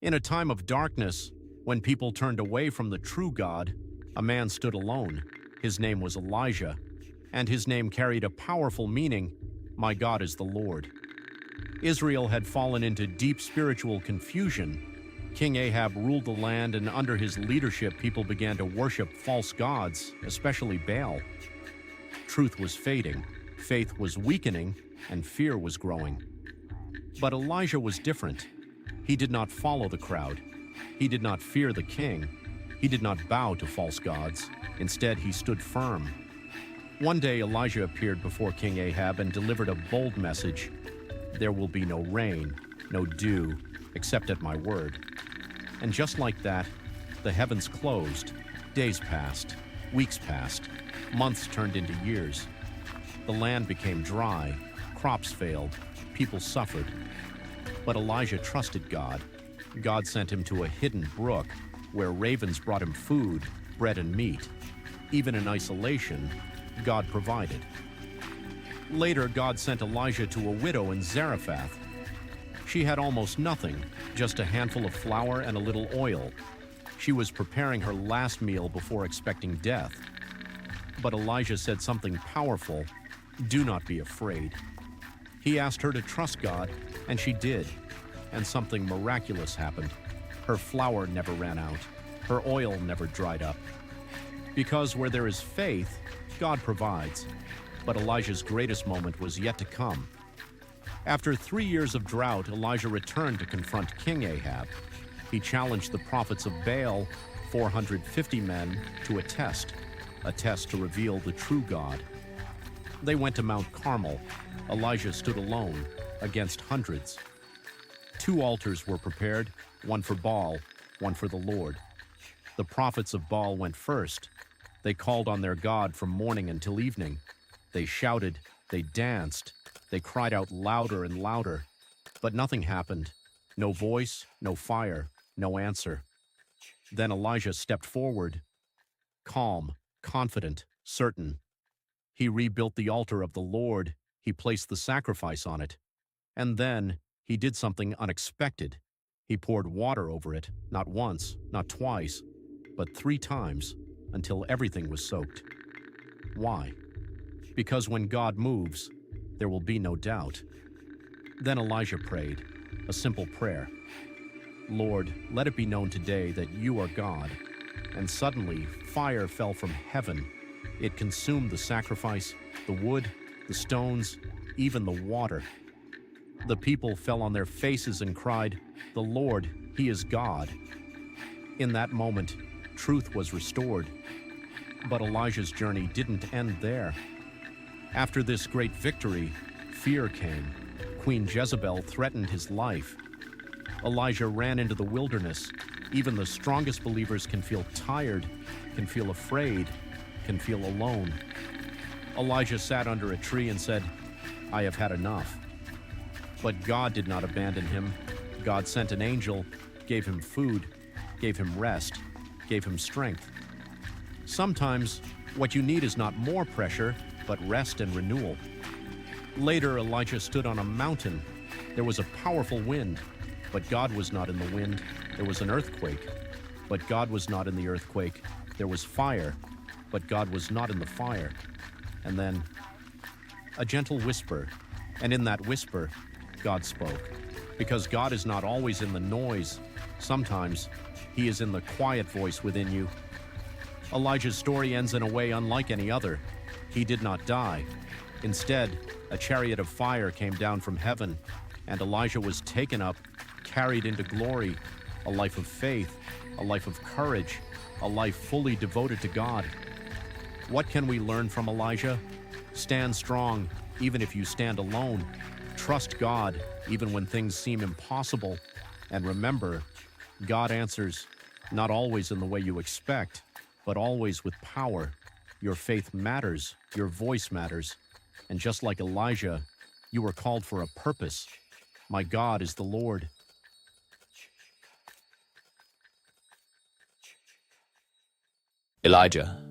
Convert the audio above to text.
In a time of darkness, when people turned away from the true God, a man stood alone. His name was Elijah, and his name carried a powerful meaning: my God is the Lord. Israel had fallen into deep spiritual confusion. King Ahab ruled the land, and under his leadership, people began to worship false gods, especially Baal. Truth was fading, faith was weakening, and fear was growing. But Elijah was different. He did not follow the crowd. He did not fear the king. He did not bow to false gods. Instead, he stood firm. One day, Elijah appeared before King Ahab and delivered a bold message: there will be no rain, no dew, except at my word. And just like that, the heavens closed. Days passed, weeks passed, months turned into years. The land became dry, crops failed, people suffered. But Elijah trusted God. God sent him to a hidden brook where ravens brought him food, bread and meat. Even in isolation, God provided. Later, God sent Elijah to a widow in Zarephath. She had almost nothing, just a handful of flour and a little oil. She was preparing her last meal before expecting death. But Elijah said something powerful: do not be afraid. He asked her to trust God, and she did. And something miraculous happened. Her flour never ran out. Her oil never dried up. Because where there is faith, God provides. But Elijah's greatest moment was yet to come. After 3 years of drought, Elijah returned to confront King Ahab. He challenged the prophets of Baal, 450 men, to a test to reveal the true God. They went to Mount Carmel. Elijah stood alone against hundreds. 2 altars were prepared, one for Baal, one for the Lord. The prophets of Baal went first. They called on their God from morning until evening. They shouted, they danced, they cried out louder and louder. But nothing happened. No voice, no fire, no answer. Then Elijah stepped forward, calm, confident, certain. He rebuilt the altar of the Lord. He placed the sacrifice on it. And then he did something unexpected. He poured water over it, not once, not twice, but 3 times, until everything was soaked. Why? Because when God moves, there will be no doubt. Then Elijah prayed, a simple prayer: Lord, let it be known today that you are God. And suddenly, fire fell from heaven. It consumed the sacrifice, the wood, the stones, even the water. The people fell on their faces and cried, "The Lord, He is God." In that moment, truth was restored. But Elijah's journey didn't end there. After this great victory, fear came. Queen Jezebel threatened his life. Elijah ran into the wilderness. Even the strongest believers can feel tired, can feel afraid, can feel alone. Elijah sat under a tree and said, "I have had enough." But God did not abandon him. God sent an angel, gave him food, gave him rest, gave him strength. Sometimes, what you need is not more pressure, but rest and renewal. Later, Elijah stood on a mountain. There was a powerful wind, but God was not in the wind. There was an earthquake, but God was not in the earthquake. There was fire, but God was not in the fire. And then, a gentle whisper, and in that whisper, God spoke. Because God is not always in the noise. Sometimes, He is in the quiet voice within you. Elijah's story ends in a way unlike any other. He did not die. Instead, a chariot of fire came down from heaven, and Elijah was taken up, carried into glory, a life of faith, a life of courage, a life fully devoted to God. What can we learn from Elijah? Stand strong, even if you stand alone. Trust God, even when things seem impossible. And remember, God answers, not always in the way you expect, but always with power. Your faith matters, your voice matters. And just like Elijah, you were called for a purpose. My God is the Lord. Elijah